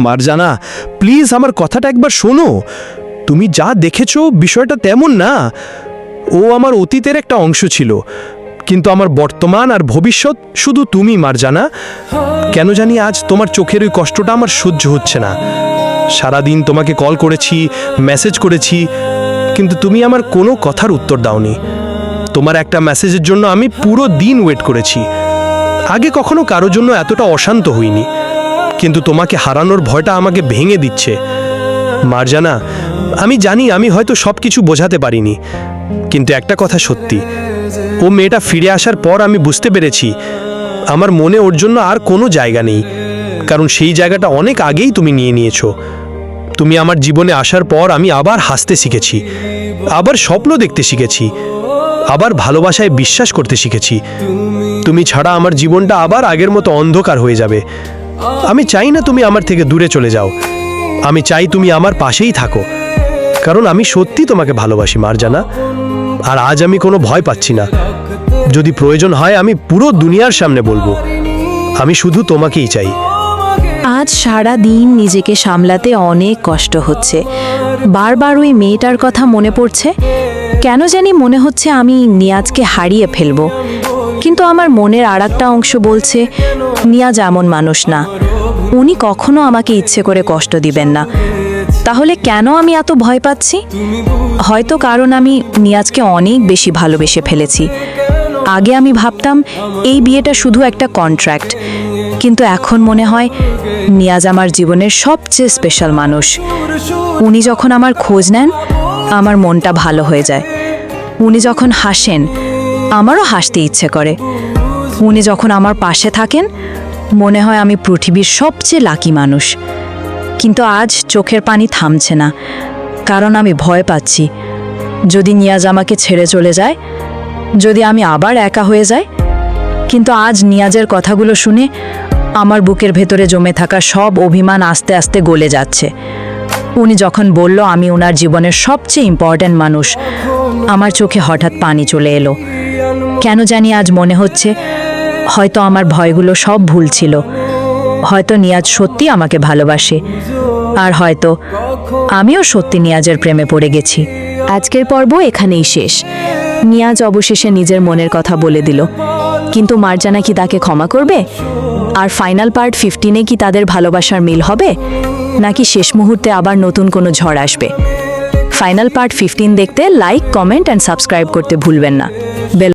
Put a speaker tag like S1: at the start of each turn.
S1: Marjana, please আমার কথাটা একবার শোনো। তুমি যা দেখেছো বিষয়টা তেমন না। ও আমার অতীতের একটা অংশ ছিল, কিন্তু আমার বর্তমান আর ভবিষ্যৎ শুধু তুমি মারজানা। কেন জানি আজ তোমার চোখের ওই কষ্টটা আমার সহ্য হচ্ছে না। সারাদিন তোমাকে কল করেছি, মেসেজ করেছি, কিন্তু তুমি আমার কোনো কথার উত্তর দাওনি। তোমার একটা মেসেজের জন্য আমি পুরো দিন ওয়েট করেছি। আগে কখনো কারোর জন্য এতটা অশান্ত হইনি, কিন্তু তোমাকে হারানোর ভয়টা আমাকে ভেঙে দিচ্ছে। মারজানা, আমি জানি আমি হয়তো সব কিছু বোঝাতে পারিনি, কিন্তু একটা কথা সত্যি, ও মেয়েটা ফিরে আসার পর আমি বুঝতে পেরেছি আমার মনে ওর জন্য আর কোনো জায়গা নেই, কারণ সেই জায়গাটা অনেক আগেই তুমি নিয়ে নিয়েছো। তুমি আমার জীবনে আসার পর আমি আবার হাসতে শিখেছি, আবার স্বপ্ন দেখতে শিখেছি, আবার ভালোবাসায় বিশ্বাস করতে শিখেছি। তুমি ছাড়া আমার জীবনটা আবার আগের মতো অন্ধকার হয়ে যাবে। আমি চাই না তুমি আমার থেকে দূরে চলে যাও। আমি চাই তুমি আমার পাশেই থাকো, কারণ আমি সত্যি তোমাকে ভালোবাসি মারজানা। আর আজ আমি কোনো ভয় পাচ্ছি না। যদি প্রয়োজন হয় আমি পুরো দুনিয়ার সামনে বলবো, আমি শুধু তোমাকেই চাই।
S2: আজ সারা দিন নিজেকে সামলাতে অনেক কষ্ট হচ্ছে। বারবার ওই মেয়েটার কথা মনে পড়ছে। কেন জানি মনে হচ্ছে আমি নিয়াজকে হারিয়ে ফেলবো, কিন্তু আমার মনের আরেকটা অংশ বলছে নিয়াজ এমন মানুষ না, উনি কখনো আমাকে ইচ্ছে করে কষ্ট দিবেন না। তাহলে কেন আমি এত ভয় পাচ্ছি? হয়তো কারণ আমি নিয়াজকে অনেক বেশি ভালোবেসে ফেলেছি। আগে আমি ভাবতাম এই বিয়েটা শুধু একটা কন্ট্রাক্ট, কিন্তু এখন মনে হয় নিয়াজ আমার জীবনের সবচেয়ে স্পেশাল মানুষ। উনি যখন আমার খোঁজ নেন আমার মনটা ভালো হয়ে যায়। উনি যখন হাসেন আমারও হাসতে ইচ্ছে করে। উনি যখন আমার পাশে থাকেন মনে হয় আমি পৃথিবীর সবচেয়ে লাকি মানুষ। কিন্তু আজ চোখের পানি থামছে না, কারণ আমি ভয় পাচ্ছি যদি নিয়াজ আমাকে ছেড়ে চলে যায়, যদি আমি আবার একা হয়ে যাই। কিন্তু আজ নিয়াজের কথাগুলো শুনে আমার বুকের ভেতরে জমে থাকা সব অভিমান আস্তে আস্তে গলে যাচ্ছে। উনি যখন বলল আমি ওনার জীবনের সবচেয়ে ইম্পর্ট্যান্ট মানুষ, আমার চোখে হঠাৎ পানি চলে এলো। কেন জানি আজ মনে হচ্ছে হয়তো আমার ভয়গুলো সব ভুল ছিল। হয়তো নিয়াজ সত্যি আমাকে ভালোবাসে, আর হয়তো আমিও সত্যি নিয়াজের প্রেমে পড়ে গেছি। আজকের পর্ব এখানেই শেষ। নিয়াজ অবশেষে নিজের মনের কথা বলে দিল, কিন্তু মারজানা কি তাকে ক্ষমা করবে? আর ফাইনাল পার্ট 15-এ কি তাদের ভালোবাসার মিল হবে, নাকি শেষ মুহূর্তে আবার নতুন কোনো ঝড় আসবে? ফাইনাল পার্ট 15 দেখতে লাইক, কমেন্ট অ্যান্ড সাবস্ক্রাইব করতে ভুলবেন না।